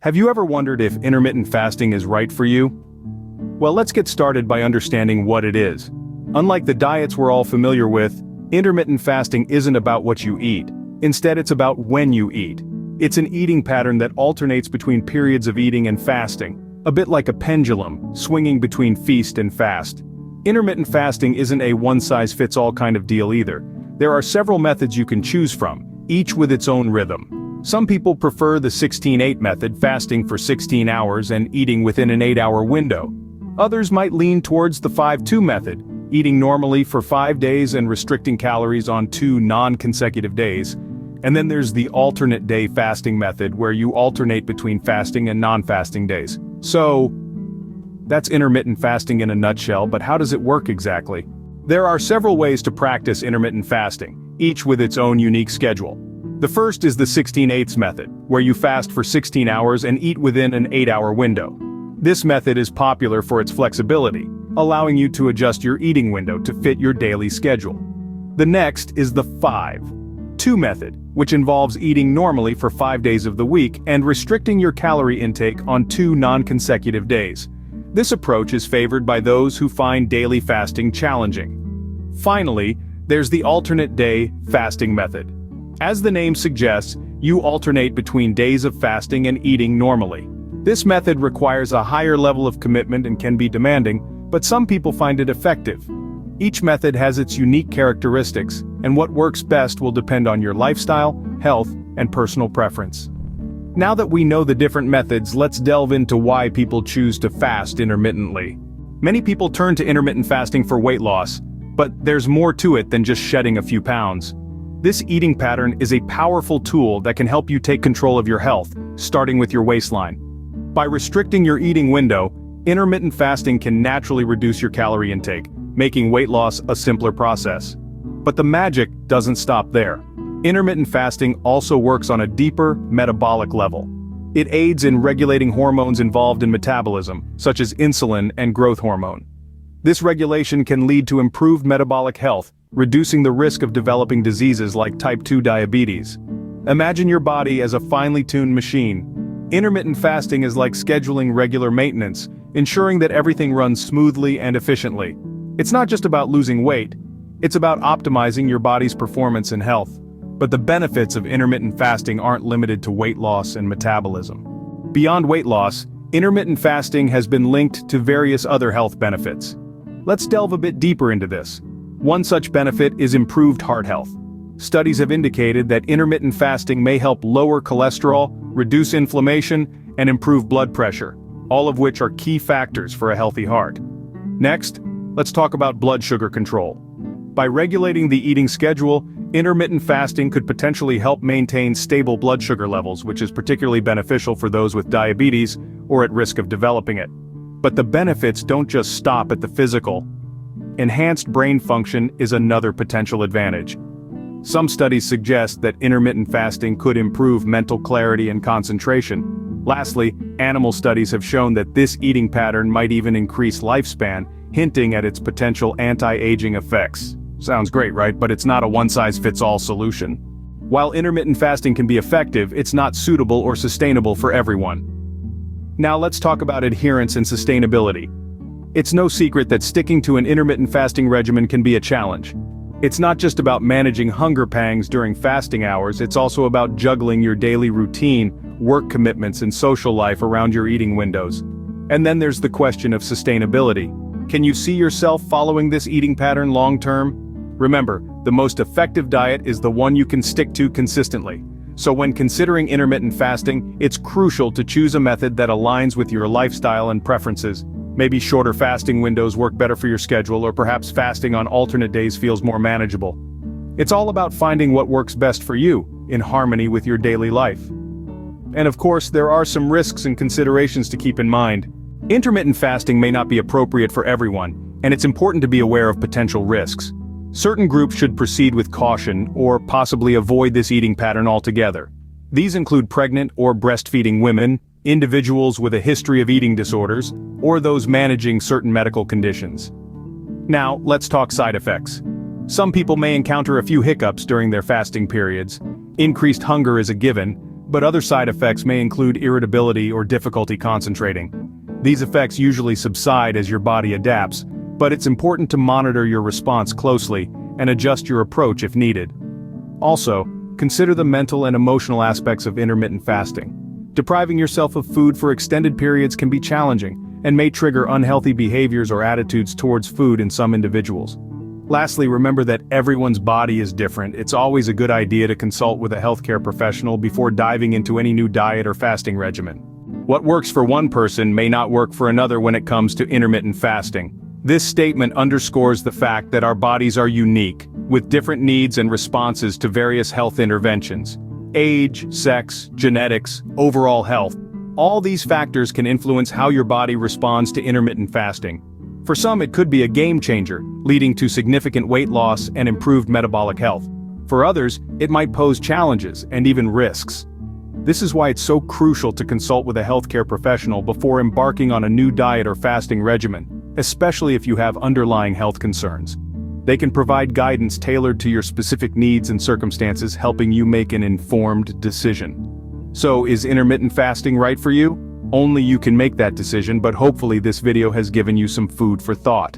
Have you ever wondered if intermittent fasting is right for you? Well, let's get started by understanding what it is. Unlike the diets we're all familiar with, intermittent fasting isn't about what you eat. Instead, it's about when you eat. It's an eating pattern that alternates between periods of eating and fasting, a bit like a pendulum, swinging between feast and fast. Intermittent fasting isn't a one-size-fits-all kind of deal either. There are several methods you can choose from, each with its own rhythm. Some people prefer the 16-8 method, fasting for 16 hours and eating within an 8-hour window. Others might lean towards the 5-2 method, eating normally for 5 days and restricting calories on 2 non-consecutive days. And then there's the alternate day fasting method, where you alternate between fasting and non-fasting days. So, that's intermittent fasting in a nutshell, but how does it work exactly? There are several ways to practice intermittent fasting, each with its own unique schedule. The first is the 16/8 method, where you fast for 16 hours and eat within an 8-hour window. This method is popular for its flexibility, allowing you to adjust your eating window to fit your daily schedule. The next is the 5-2 method, which involves eating normally for 5 days of the week and restricting your calorie intake on 2 non-consecutive days. This approach is favored by those who find daily fasting challenging. Finally, there's the alternate day fasting method. As the name suggests, you alternate between days of fasting and eating normally. This method requires a higher level of commitment and can be demanding, but some people find it effective. Each method has its unique characteristics, and what works best will depend on your lifestyle, health, and personal preference. Now that we know the different methods, let's delve into why people choose to fast intermittently. Many people turn to intermittent fasting for weight loss, but there's more to it than just shedding a few pounds. This eating pattern is a powerful tool that can help you take control of your health, starting with your waistline. By restricting your eating window, intermittent fasting can naturally reduce your calorie intake, making weight loss a simpler process. But the magic doesn't stop there. Intermittent fasting also works on a deeper metabolic level. It aids in regulating hormones involved in metabolism, such as insulin and growth hormone. This regulation can lead to improved metabolic health, reducing the risk of developing diseases like type 2 diabetes. Imagine your body as a finely tuned machine. Intermittent fasting is like scheduling regular maintenance, ensuring that everything runs smoothly and efficiently. It's not just about losing weight, it's about optimizing your body's performance and health. But the benefits of intermittent fasting aren't limited to weight loss and metabolism. Beyond weight loss, intermittent fasting has been linked to various other health benefits. Let's delve a bit deeper into this. One such benefit is improved heart health. Studies have indicated that intermittent fasting may help lower cholesterol, reduce inflammation, and improve blood pressure, all of which are key factors for a healthy heart. Next, let's talk about blood sugar control. By regulating the eating schedule, intermittent fasting could potentially help maintain stable blood sugar levels, which is particularly beneficial for those with diabetes or at risk of developing it. But the benefits don't just stop at the physical. Enhanced brain function is another potential advantage. Some studies suggest that intermittent fasting could improve mental clarity and concentration. Lastly, animal studies have shown that this eating pattern might even increase lifespan, hinting at its potential anti-aging effects. Sounds great, right? But it's not a one-size-fits-all solution. While intermittent fasting can be effective, it's not suitable or sustainable for everyone. Now let's talk about adherence and sustainability. It's no secret that sticking to an intermittent fasting regimen can be a challenge. It's not just about managing hunger pangs during fasting hours, it's also about juggling your daily routine, work commitments, and social life around your eating windows. And then there's the question of sustainability. Can you see yourself following this eating pattern long-term? Remember, the most effective diet is the one you can stick to consistently. So when considering intermittent fasting, it's crucial to choose a method that aligns with your lifestyle and preferences. Maybe shorter fasting windows work better for your schedule, or perhaps fasting on alternate days feels more manageable. It's all about finding what works best for you, in harmony with your daily life. And of course, there are some risks and considerations to keep in mind. Intermittent fasting may not be appropriate for everyone, and it's important to be aware of potential risks. Certain groups should proceed with caution or possibly avoid this eating pattern altogether. These include pregnant or breastfeeding women, individuals with a history of eating disorders, or those managing certain medical conditions. Now, let's talk side effects. Some people may encounter a few hiccups during their fasting periods. Increased hunger is a given, but other side effects may include irritability or difficulty concentrating. These effects usually subside as your body adapts, but it's important to monitor your response closely and adjust your approach if needed. Also, consider the mental and emotional aspects of intermittent fasting. Depriving yourself of food for extended periods can be challenging and may trigger unhealthy behaviors or attitudes towards food in some individuals. Lastly, remember that everyone's body is different. It's always a good idea to consult with a healthcare professional before diving into any new diet or fasting regimen. What works for one person may not work for another when it comes to intermittent fasting. This statement underscores the fact that our bodies are unique, with different needs and responses to various health interventions. Age, sex, genetics, overall health. All these factors can influence how your body responds to intermittent fasting. For some, it could be a game changer, leading to significant weight loss and improved metabolic health. For others, it might pose challenges and even risks. This is why it's so crucial to consult with a healthcare professional before embarking on a new diet or fasting regimen, especially if you have underlying health concerns. They can provide guidance tailored to your specific needs and circumstances, helping you make an informed decision. So, is intermittent fasting right for you? Only you can make that decision, but hopefully this video has given you some food for thought.